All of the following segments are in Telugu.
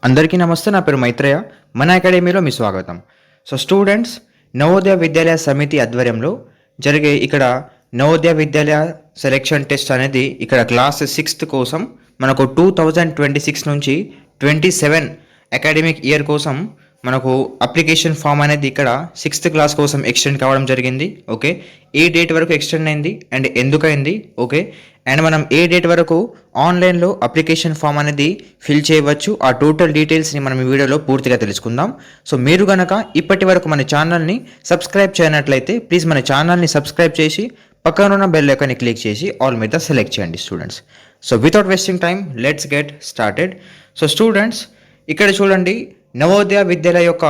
అందరికీ నమస్తే. నా పేరు మైత్రేయ. మన అకాడమీలో మీ స్వాగతం. సో స్టూడెంట్స్, నవోదయ విద్యాలయ సమితి ఆధ్వర్యంలో జరిగే ఇక్కడ నవోదయ విద్యాలయ సెలెక్షన్ టెస్ట్ అనేది ఇక్కడ క్లాస్ 6th కోసం మనకు 2026 నుంచి 27 అకాడమిక్ ఇయర్ కోసం మనకు అప్లికేషన్ ఫామ్ అనేది ఇక్కడ 6th క్లాస్ కోసం ఎక్స్టెండ్ కావడం జరిగింది. ఓకే, ఏ డేట్ వరకు ఎక్స్టెండ్ అయింది అండ్ ఎందుకైంది, ఓకే, అండ్ మనం ఏ డేట్ వరకు ఆన్లైన్లో అప్లికేషన్ ఫామ్ అనేది ఫిల్ చేయవచ్చు, ఆ టోటల్ డీటెయిల్స్ని మనం ఈ వీడియోలో పూర్తిగా తెలుసుకుందాం. సో మీరు కనుక ఇప్పటి వరకు మన ఛానల్ని సబ్స్క్రైబ్ చేయనట్లయితే ప్లీజ్ మన ఛానల్ని సబ్స్క్రైబ్ చేసి పక్కన ఉన్న బెల్ ఐకాన్ని క్లిక్ చేసి ఆల్ మీద సెలెక్ట్ చేయండి students. So without wasting time let's get started. So students, ఇక్కడ చూడండి, నవోదయ విద్యాలయ యొక్క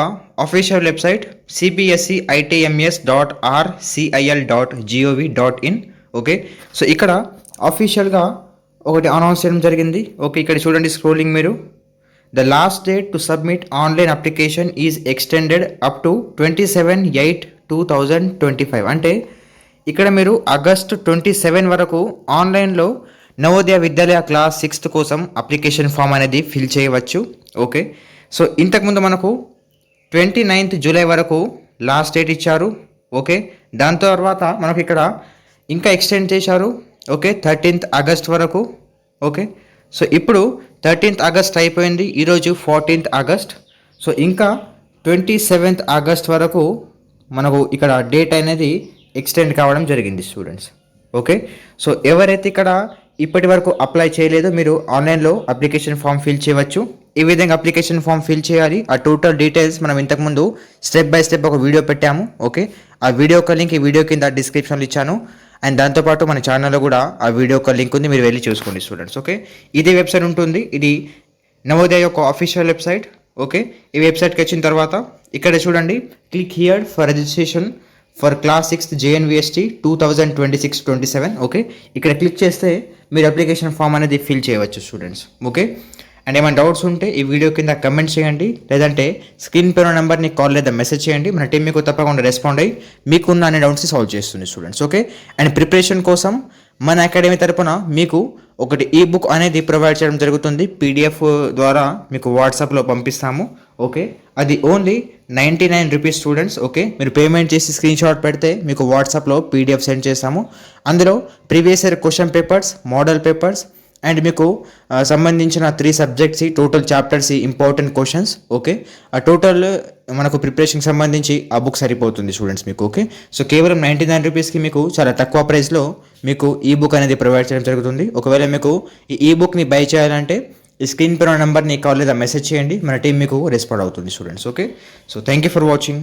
official website cbseitms.rcil.gov.in. Okay, so ఇక్కడ అఫీషియల్గా ఒకటి అనౌన్స్ చేయడం జరిగింది. ఓకే, ఇక్కడ చూడండి స్క్రోలింగ్ మీరు, the last date to submit online application is extended up to 27/8/2025. అంటే ఇక్కడ మీరు ఆగస్టు 27 వరకు ఆన్లైన్లో నవోదయ విద్యాలయ క్లాస్ 6th కోసం అప్లికేషన్ ఫామ్ అనేది ఫిల్ చేయవచ్చు. ఓకే, సో ఇంతకుముందు మనకు 29th జూలై వరకు లాస్ట్ డేట్ ఇచ్చారు. ఓకే, దాని తర్వాత మనకు ఇక్కడ ఇంకా ఎక్స్టెండ్ చేశారు. ఓకే, 13th ఆగస్ట్ వరకు. ఓకే, సో ఇప్పుడు 13th ఆగస్ట్ అయిపోయింది, ఈరోజు 14th ఆగస్ట్. సో ఇంకా 27th ఆగస్ట్ వరకు మనకు ఇక్కడ డేట్ అనేది ఎక్స్టెండ్ కావడం జరిగింది స్టూడెంట్స్. ఓకే, సో ఎవరైతే ఇక్కడ ఇప్పటి వరకు అప్లై చేయలేదో మీరు ఆన్లైన్లో అప్లికేషన్ ఫామ్ ఫిల్ చేయవచ్చు. ఈ విధంగా అప్లికేషన్ ఫామ్ ఫిల్ చేయాలి, ఆ టోటల్ డీటెయిల్స్ మనం ఇంతకుముందు స్టెప్ బై స్టెప్ ఒక వీడియో పెట్టాము. ఓకే, ఆ వీడియో యొక్క లింక్ ఈ వీడియో కింద డిస్క్రిప్షన్లో ఇచ్చాను, అండ్ దాంతోపాటు మన ఛానల్లో కూడా ఆ వీడియో యొక్క లింక్ ఉంది, మీరు వెళ్ళి చూసుకోండి స్టూడెంట్స్. ఓకే, ఇది వెబ్సైట్ ఉంటుంది, ఇది నవోదయ యొక్క అఫీషియల్ వెబ్సైట్. ఓకే, ఈ వెబ్సైట్కి వచ్చిన తర్వాత ఇక్కడ చూడండి, click here for registration for class 6th JNVST 2026-27. Okay, ఇక్కడ క్లిక్ చేస్తే మీరు అప్లికేషన్ ఫామ్ అనేది ఫిల్ చేయవచ్చు స్టూడెంట్స్. ఓకే, అండ్ ఏమైనా డౌట్స్ ఉంటే ఈ వీడియో కింద కమెంట్ చేయండి, లేదంటే స్క్రీన్ పైన నెంబర్ని కాల్ లేదా మెసేజ్ చేయండి. మన టీం మీకు తప్పకుండా రెస్పాండ్ అయ్యి మీకున్న అనే డౌట్స్ని సాల్వ్ చేస్తుంది స్టూడెంట్స్. ఓకే, అండ్ ప్రిపరేషన్ కోసం మన అకాడమీ తరపున మీకు ఒకటి ఈ బుక్ అనేది ప్రొవైడ్ చేయడం జరుగుతుంది, PDF ద్వారా మీకు వాట్సాప్లో పంపిస్తాము. ఓకే, అది ఓన్లీ 99 రూపీస్ స్టూడెంట్స్. ఓకే, మీరు పేమెంట్ చేసి స్క్రీన్ షాట్ పెడితే మీకు వాట్సాప్లో PDF సెండ్ చేస్తాము. అందులో previous year question papers, model papers and మీకు సంబంధించిన 3 subjects, total chapters, important questions. Okay, ఆ టోటల్ మనకు ప్రిపరేషన్కి సంబంధించి ఆ బుక్ సరిపోతుంది స్టూడెంట్స్ మీకు. ఓకే, సో కేవలం 99 రూపీస్కి మీకు చాలా తక్కువ ప్రైస్లో మీకు ఈ బుక్ అనేది ప్రొవైడ్ చేయడం జరుగుతుంది. ఒకవేళ మీకు ఈ బుక్ని బై చేయాలంటే ఈ స్క్రీన్ పైన నెంబర్ని కాల్ లేదా మెసేజ్ చేయండి, మన టీం మీకు రెస్పాండ్ అవుతుంది students. Okay, so thank you for watching.